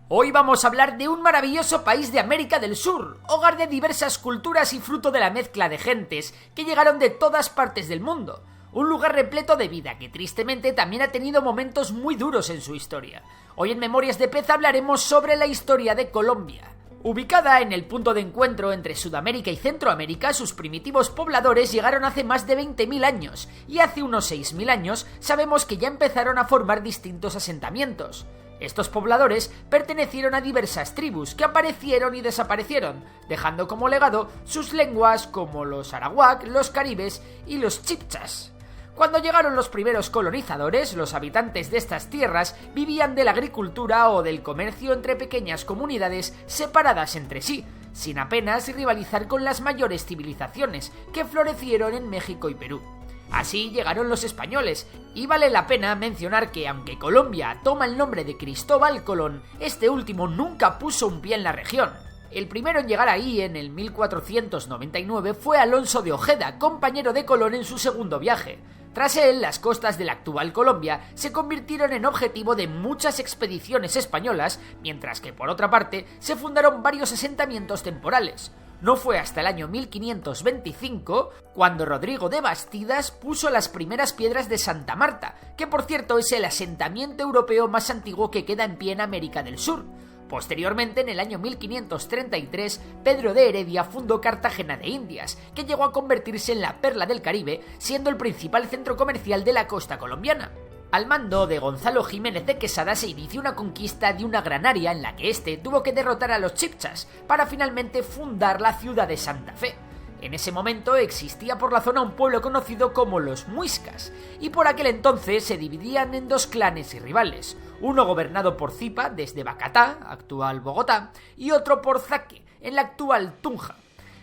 Hoy vamos a hablar de un maravilloso país de América del Sur, hogar de diversas culturas y fruto de la mezcla de gentes que llegaron de todas partes del mundo. Un lugar repleto de vida que tristemente también ha tenido momentos muy duros en su historia. Hoy en Memorias de Pez hablaremos sobre la historia de Colombia. Ubicada en el punto de encuentro entre Sudamérica y Centroamérica, sus primitivos pobladores llegaron hace más de 20.000 años, y hace unos 6.000 años sabemos que ya empezaron a formar distintos asentamientos. Estos pobladores pertenecieron a diversas tribus que aparecieron y desaparecieron, dejando como legado sus lenguas como los arawak, los caribes y los chibchas. Cuando llegaron los primeros colonizadores, los habitantes de estas tierras vivían de la agricultura o del comercio entre pequeñas comunidades separadas entre sí, sin apenas rivalizar con las mayores civilizaciones que florecieron en México y Perú. Así llegaron los españoles, y vale la pena mencionar que aunque Colombia toma el nombre de Cristóbal Colón, este último nunca puso un pie en la región. El primero en llegar ahí en el 1499 fue Alonso de Ojeda, compañero de Colón en su segundo viaje. Tras él, las costas de la actual Colombia se convirtieron en objetivo de muchas expediciones españolas, mientras que por otra parte se fundaron varios asentamientos temporales. No fue hasta el año 1525 cuando Rodrigo de Bastidas puso las primeras piedras de Santa Marta, que por cierto es el asentamiento europeo más antiguo que queda en pie en América del Sur. Posteriormente, en el año 1533, Pedro de Heredia fundó Cartagena de Indias, que llegó a convertirse en la perla del Caribe, siendo el principal centro comercial de la costa colombiana. Al mando de Gonzalo Jiménez de Quesada se inició una conquista de una gran área en la que éste tuvo que derrotar a los chibchas para finalmente fundar la ciudad de Santa Fe. En ese momento existía por la zona un pueblo conocido como los muiscas, y por aquel entonces se dividían en dos clanes y rivales, uno gobernado por Zipa desde Bacatá, actual Bogotá, y otro por Zaque, en la actual Tunja.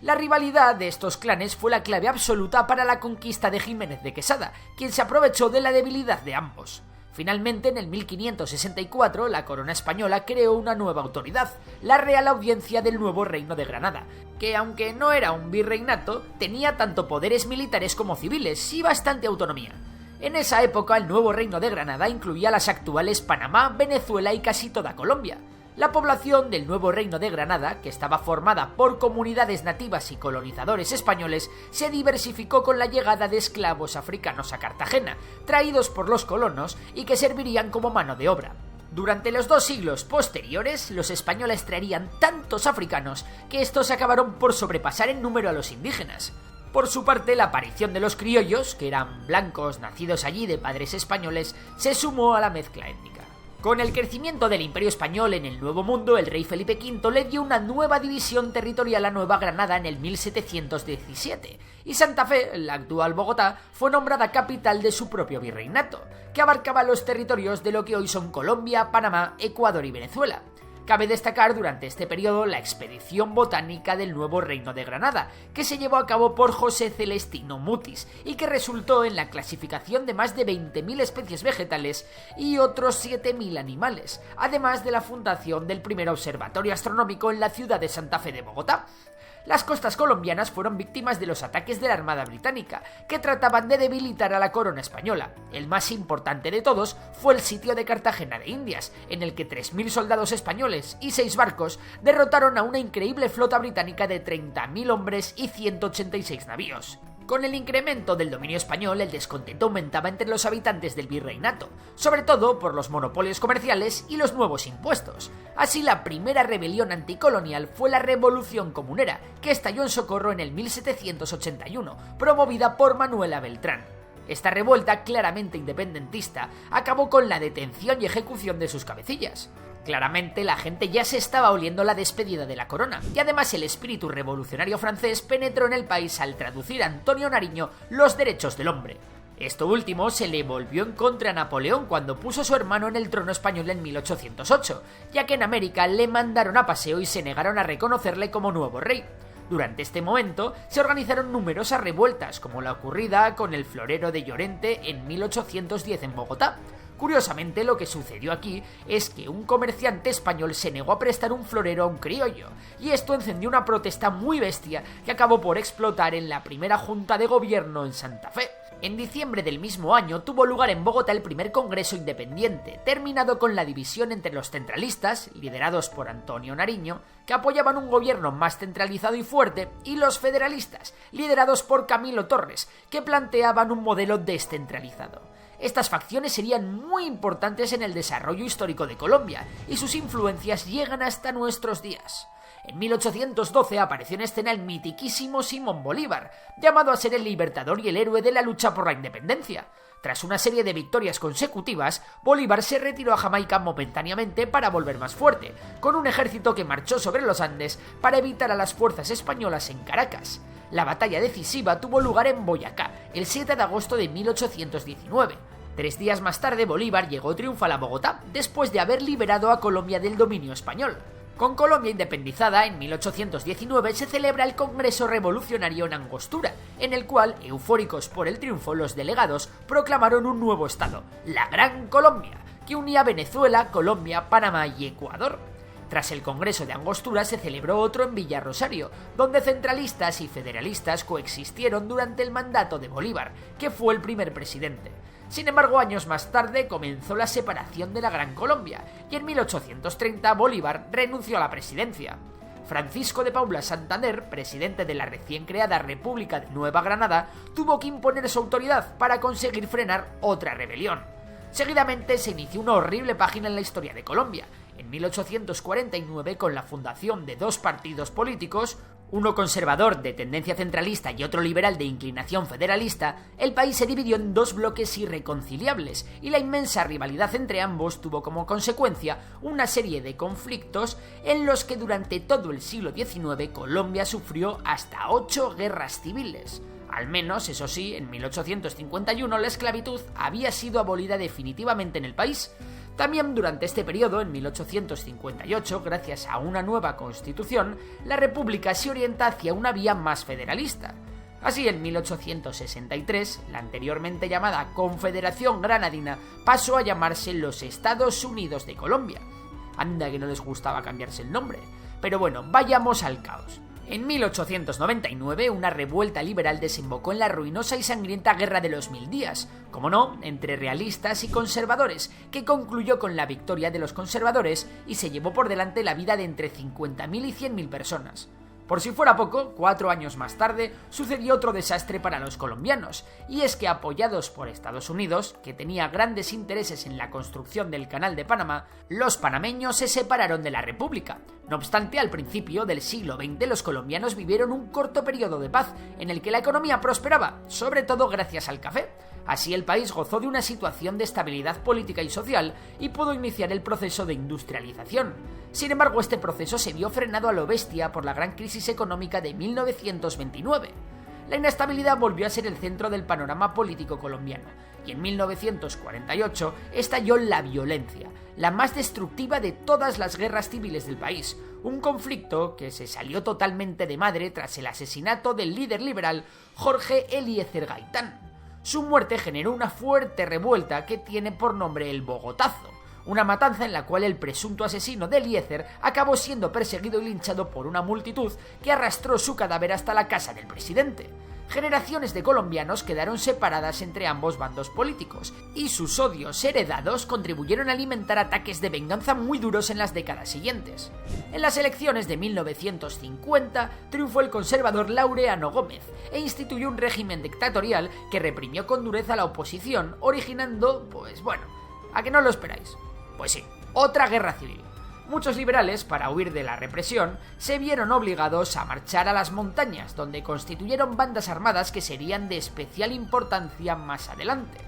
La rivalidad de estos clanes fue la clave absoluta para la conquista de Jiménez de Quesada, quien se aprovechó de la debilidad de ambos. Finalmente, en el 1564, la corona española creó una nueva autoridad, la Real Audiencia del Nuevo Reino de Granada, que aunque no era un virreinato, tenía tanto poderes militares como civiles y bastante autonomía. En esa época, el Nuevo Reino de Granada incluía las actuales Panamá, Venezuela y casi toda Colombia. La población del Nuevo Reino de Granada, que estaba formada por comunidades nativas y colonizadores españoles, se diversificó con la llegada de esclavos africanos a Cartagena, traídos por los colonos y que servirían como mano de obra. Durante los 2 siglos posteriores, los españoles traerían tantos africanos que estos acabaron por sobrepasar en número a los indígenas. Por su parte, la aparición de los criollos, que eran blancos nacidos allí de padres españoles, se sumó a la mezcla étnica. Con el crecimiento del Imperio Español en el Nuevo Mundo, el rey Felipe V le dio una nueva división territorial a Nueva Granada en el 1717, y Santa Fe, la actual Bogotá, fue nombrada capital de su propio virreinato, que abarcaba los territorios de lo que hoy son Colombia, Panamá, Ecuador y Venezuela. Cabe destacar durante este periodo la expedición botánica del Nuevo Reino de Granada, que se llevó a cabo por José Celestino Mutis y que resultó en la clasificación de más de 20.000 especies vegetales y otros 7.000 animales, además de la fundación del primer observatorio astronómico en la ciudad de Santa Fe de Bogotá. Las costas colombianas fueron víctimas de los ataques de la Armada Británica, que trataban de debilitar a la corona española. El más importante de todos fue el sitio de Cartagena de Indias, en el que 3.000 soldados españoles y 6 barcos derrotaron a una increíble flota británica de 30.000 hombres y 186 navíos. Con el incremento del dominio español, el descontento aumentaba entre los habitantes del virreinato, sobre todo por los monopolios comerciales y los nuevos impuestos. Así, la primera rebelión anticolonial fue la Revolución Comunera, que estalló en Socorro en el 1781, promovida por Manuela Beltrán. Esta revuelta, claramente independentista, acabó con la detención y ejecución de sus cabecillas. Claramente la gente ya se estaba oliendo la despedida de la corona, y además el espíritu revolucionario francés penetró en el país al traducir a Antonio Nariño los derechos del hombre. Esto último se le volvió en contra a Napoleón cuando puso a su hermano en el trono español en 1808, ya que en América le mandaron a paseo y se negaron a reconocerle como nuevo rey. Durante este momento se organizaron numerosas revueltas, como la ocurrida con el florero de Llorente en 1810 en Bogotá. Curiosamente, lo que sucedió aquí es que un comerciante español se negó a prestar un florero a un criollo, y esto encendió una protesta muy bestia que acabó por explotar en la primera junta de gobierno en Santa Fe. En diciembre del mismo año tuvo lugar en Bogotá el primer Congreso Independiente, terminado con la división entre los centralistas, liderados por Antonio Nariño, que apoyaban un gobierno más centralizado y fuerte, y los federalistas, liderados por Camilo Torres, que planteaban un modelo descentralizado. Estas facciones serían muy importantes en el desarrollo histórico de Colombia, y sus influencias llegan hasta nuestros días. En 1812 apareció en escena el mitiquísimo Simón Bolívar, llamado a ser el libertador y el héroe de la lucha por la independencia. Tras una serie de victorias consecutivas, Bolívar se retiró a Jamaica momentáneamente para volver más fuerte, con un ejército que marchó sobre los Andes para evitar a las fuerzas españolas en Caracas. La batalla decisiva tuvo lugar en Boyacá, el 7 de agosto de 1819. 3 días más tarde, Bolívar llegó triunfal a Bogotá, después de haber liberado a Colombia del dominio español. Con Colombia independizada, en 1819 se celebra el Congreso Revolucionario en Angostura, en el cual, eufóricos por el triunfo, los delegados proclamaron un nuevo estado, la Gran Colombia, que unía Venezuela, Colombia, Panamá y Ecuador. Tras el Congreso de Angostura se celebró otro en Villa Rosario, donde centralistas y federalistas coexistieron durante el mandato de Bolívar, que fue el primer presidente. Sin embargo, años más tarde comenzó la separación de la Gran Colombia, y en 1830 Bolívar renunció a la presidencia. Francisco de Paula Santander, presidente de la recién creada República de Nueva Granada, tuvo que imponer su autoridad para conseguir frenar otra rebelión. Seguidamente se inició una horrible página en la historia de Colombia. En 1849, con la fundación de dos partidos políticos, uno conservador de tendencia centralista y otro liberal de inclinación federalista, el país se dividió en dos bloques irreconciliables, y la inmensa rivalidad entre ambos tuvo como consecuencia una serie de conflictos en los que durante todo el siglo XIX Colombia sufrió hasta 8 guerras civiles. Al menos, eso sí, en 1851 la esclavitud había sido abolida definitivamente en el país. También durante este periodo, en 1858, gracias a una nueva constitución, la República se orienta hacia una vía más federalista. Así, en 1863, la anteriormente llamada Confederación Granadina pasó a llamarse los Estados Unidos de Colombia. Anda que no les gustaba cambiarse el nombre. Pero bueno, vayamos al caos. En 1899, una revuelta liberal desembocó en la ruinosa y sangrienta Guerra de los Mil Días, como no, entre realistas y conservadores, que concluyó con la victoria de los conservadores y se llevó por delante la vida de entre 50.000 y 100.000 personas. Por si fuera poco, 4 años más tarde sucedió otro desastre para los colombianos, y es que apoyados por Estados Unidos, que tenía grandes intereses en la construcción del Canal de Panamá, los panameños se separaron de la República. No obstante, al principio del siglo XX los colombianos vivieron un corto periodo de paz, en el que la economía prosperaba, sobre todo gracias al café. Así el país gozó de una situación de estabilidad política y social y pudo iniciar el proceso de industrialización. Sin embargo, este proceso se vio frenado a lo bestia por la gran crisis económica de 1929. La inestabilidad volvió a ser el centro del panorama político colombiano, y en 1948 estalló la violencia, la más destructiva de todas las guerras civiles del país, un conflicto que se salió totalmente de madre tras el asesinato del líder liberal Jorge Eliezer Gaitán. Su muerte generó una fuerte revuelta que tiene por nombre el Bogotazo, una matanza en la cual el presunto asesino de Eliezer acabó siendo perseguido y linchado por una multitud que arrastró su cadáver hasta la casa del presidente. Generaciones de colombianos quedaron separadas entre ambos bandos políticos, y sus odios heredados contribuyeron a alimentar ataques de venganza muy duros en las décadas siguientes. En las elecciones de 1950 triunfó el conservador Laureano Gómez e instituyó un régimen dictatorial que reprimió con dureza a la oposición, originando, ¿a que no lo esperáis? Pues sí, otra guerra civil. Muchos liberales, para huir de la represión, se vieron obligados a marchar a las montañas, donde constituyeron bandas armadas que serían de especial importancia más adelante.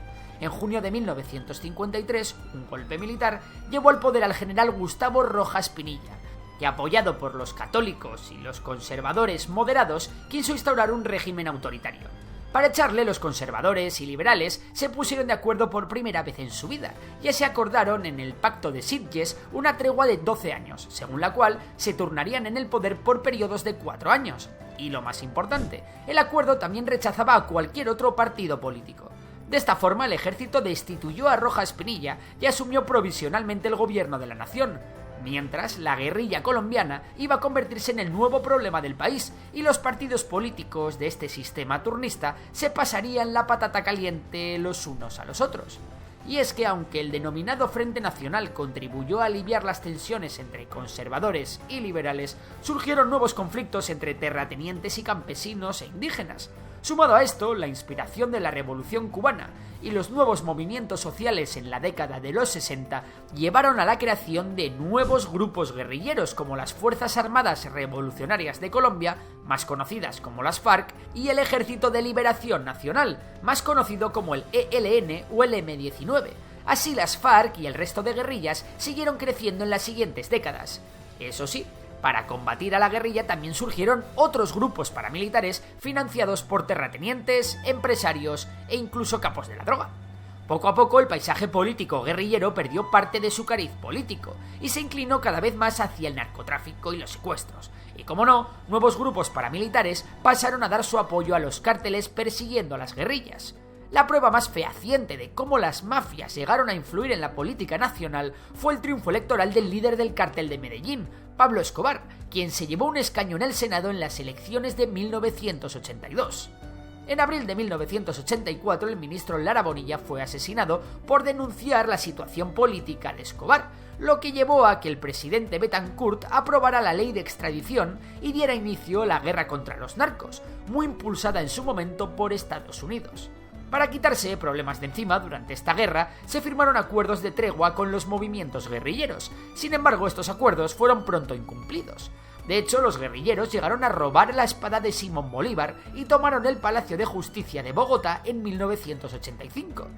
En junio de 1953, un golpe militar llevó al poder al general Gustavo Rojas Pinilla, que, apoyado por los católicos y los conservadores moderados, quiso instaurar un régimen autoritario. Para echarle, los conservadores y liberales se pusieron de acuerdo por primera vez en su vida, y se acordaron en el Pacto de Sitges una tregua de 12 años, según la cual se turnarían en el poder por periodos de 4 años. Y lo más importante, el acuerdo también rechazaba a cualquier otro partido político. De esta forma, el ejército destituyó a Rojas Pinilla y asumió provisionalmente el gobierno de la nación. mientras la guerrilla colombiana iba a convertirse en el nuevo problema del país y los partidos políticos de este sistema turnista se pasarían la patata caliente los unos a los otros. Y es que aunque el denominado Frente Nacional contribuyó a aliviar las tensiones entre conservadores y liberales, surgieron nuevos conflictos entre terratenientes y campesinos e indígenas. Sumado a esto, la inspiración de la Revolución Cubana y los nuevos movimientos sociales en la década de los 60 llevaron a la creación de nuevos grupos guerrilleros como las Fuerzas Armadas Revolucionarias de Colombia, más conocidas como las FARC, y el Ejército de Liberación Nacional, más conocido como el ELN o el M-19. Así las FARC y el resto de guerrillas siguieron creciendo en las siguientes décadas. Eso sí, para combatir a la guerrilla también surgieron otros grupos paramilitares financiados por terratenientes, empresarios e incluso capos de la droga. Poco a poco el paisaje político guerrillero perdió parte de su cariz político y se inclinó cada vez más hacia el narcotráfico y los secuestros. Y como no, nuevos grupos paramilitares pasaron a dar su apoyo a los cárteles persiguiendo a las guerrillas. La prueba más fehaciente de cómo las mafias llegaron a influir en la política nacional fue el triunfo electoral del líder del cártel de Medellín, Pablo Escobar, quien se llevó un escaño en el Senado en las elecciones de 1982. En abril de 1984, el ministro Lara Bonilla fue asesinado por denunciar la situación política de Escobar, lo que llevó a que el presidente Betancourt aprobara la ley de extradición y diera inicio a la guerra contra los narcos, muy impulsada en su momento por Estados Unidos. Para quitarse problemas de encima durante esta guerra, se firmaron acuerdos de tregua con los movimientos guerrilleros. Sin embargo, estos acuerdos fueron pronto incumplidos. De hecho, los guerrilleros llegaron a robar la espada de Simón Bolívar y tomaron el Palacio de Justicia de Bogotá en 1985.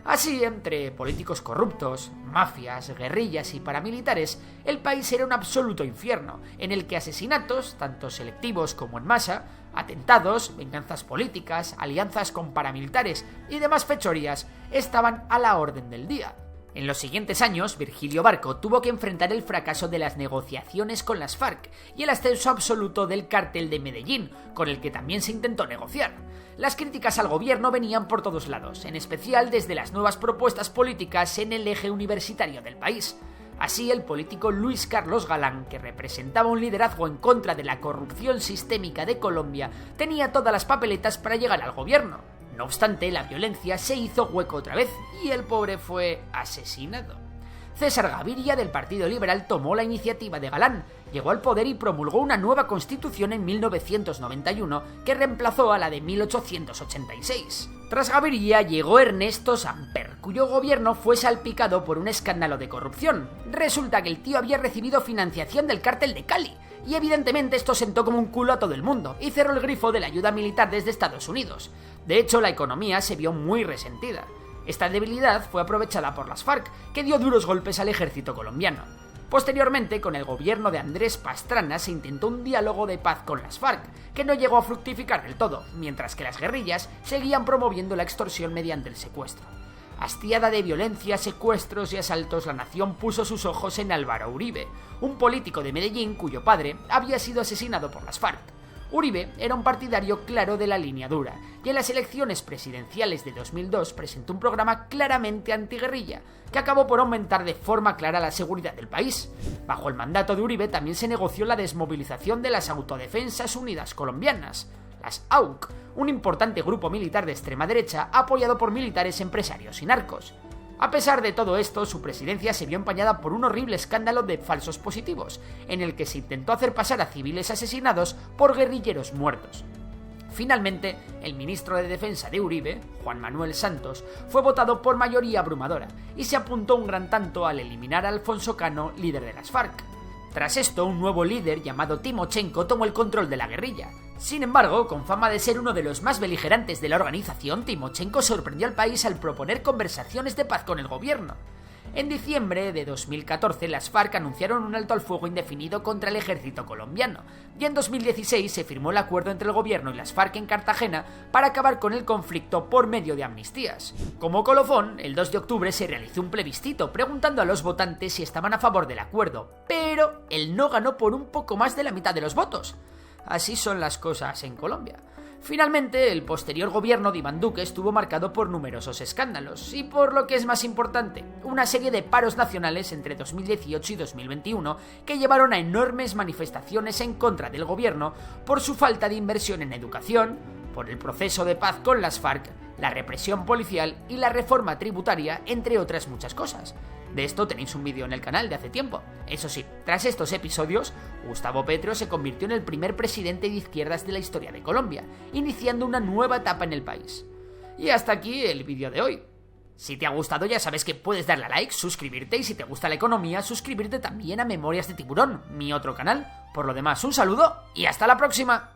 Así, entre políticos corruptos, mafias, guerrillas y paramilitares, el país era un absoluto infierno, en el que asesinatos, tanto selectivos como en masa, atentados, venganzas políticas, alianzas con paramilitares y demás fechorías estaban a la orden del día. En los siguientes años, Virgilio Barco tuvo que enfrentar el fracaso de las negociaciones con las FARC y el ascenso absoluto del cártel de Medellín, con el que también se intentó negociar. Las críticas al gobierno venían por todos lados, en especial desde las nuevas propuestas políticas en el eje universitario del país. Así, el político Luis Carlos Galán, que representaba un liderazgo en contra de la corrupción sistémica de Colombia, tenía todas las papeletas para llegar al gobierno. No obstante, la violencia se hizo hueco otra vez y el pobre fue asesinado. César Gaviria, del Partido Liberal, tomó la iniciativa de Galán, llegó al poder y promulgó una nueva constitución en 1991 que reemplazó a la de 1886. Tras Gaviria llegó Ernesto Samper, cuyo gobierno fue salpicado por un escándalo de corrupción. Resulta que el tío había recibido financiación del cártel de Cali, y evidentemente esto sentó como un culo a todo el mundo y cerró el grifo de la ayuda militar desde Estados Unidos. De hecho, la economía se vio muy resentida. Esta debilidad fue aprovechada por las FARC, que dio duros golpes al ejército colombiano. Posteriormente, con el gobierno de Andrés Pastrana se intentó un diálogo de paz con las FARC, que no llegó a fructificar del todo, mientras que las guerrillas seguían promoviendo la extorsión mediante el secuestro. Hastiada de violencia, secuestros y asaltos, la nación puso sus ojos en Álvaro Uribe, un político de Medellín cuyo padre había sido asesinado por las FARC. Uribe era un partidario claro de la línea dura, y en las elecciones presidenciales de 2002 presentó un programa claramente antiguerrilla, que acabó por aumentar de forma clara la seguridad del país. Bajo el mandato de Uribe también se negoció la desmovilización de las Autodefensas Unidas Colombianas, las AUC, un importante grupo militar de extrema derecha apoyado por militares, empresarios y narcos. A pesar de todo esto, su presidencia se vio empañada por un horrible escándalo de falsos positivos, en el que se intentó hacer pasar a civiles asesinados por guerrilleros muertos. Finalmente, el ministro de Defensa de Uribe, Juan Manuel Santos, fue votado por mayoría abrumadora y se apuntó un gran tanto al eliminar a Alfonso Cano, líder de las FARC. Tras esto, un nuevo líder llamado Timochenko tomó el control de la guerrilla. Sin embargo, con fama de ser uno de los más beligerantes de la organización, Timochenko sorprendió al país al proponer conversaciones de paz con el gobierno. En diciembre de 2014, las FARC anunciaron un alto al fuego indefinido contra el ejército colombiano, y en 2016 se firmó el acuerdo entre el gobierno y las FARC en Cartagena para acabar con el conflicto por medio de amnistías. Como colofón, el 2 de octubre se realizó un plebiscito preguntando a los votantes si estaban a favor del acuerdo, pero el no ganó por un poco más de la mitad de los votos. Así son las cosas en Colombia. Finalmente, el posterior gobierno de Iván Duque estuvo marcado por numerosos escándalos y, por lo que es más importante, una serie de paros nacionales entre 2018 y 2021 que llevaron a enormes manifestaciones en contra del gobierno por su falta de inversión en educación, por el proceso de paz con las FARC, la represión policial y la reforma tributaria, entre otras muchas cosas. De esto tenéis un vídeo en el canal de hace tiempo. Eso sí, tras estos episodios, Gustavo Petro se convirtió en el primer presidente de izquierdas de la historia de Colombia, iniciando una nueva etapa en el país. Y hasta aquí el vídeo de hoy. Si te ha gustado ya sabes que puedes darle a like, suscribirte y si te gusta la economía, suscribirte también a Memorias de Tiburón, mi otro canal. Por lo demás, un saludo y hasta la próxima.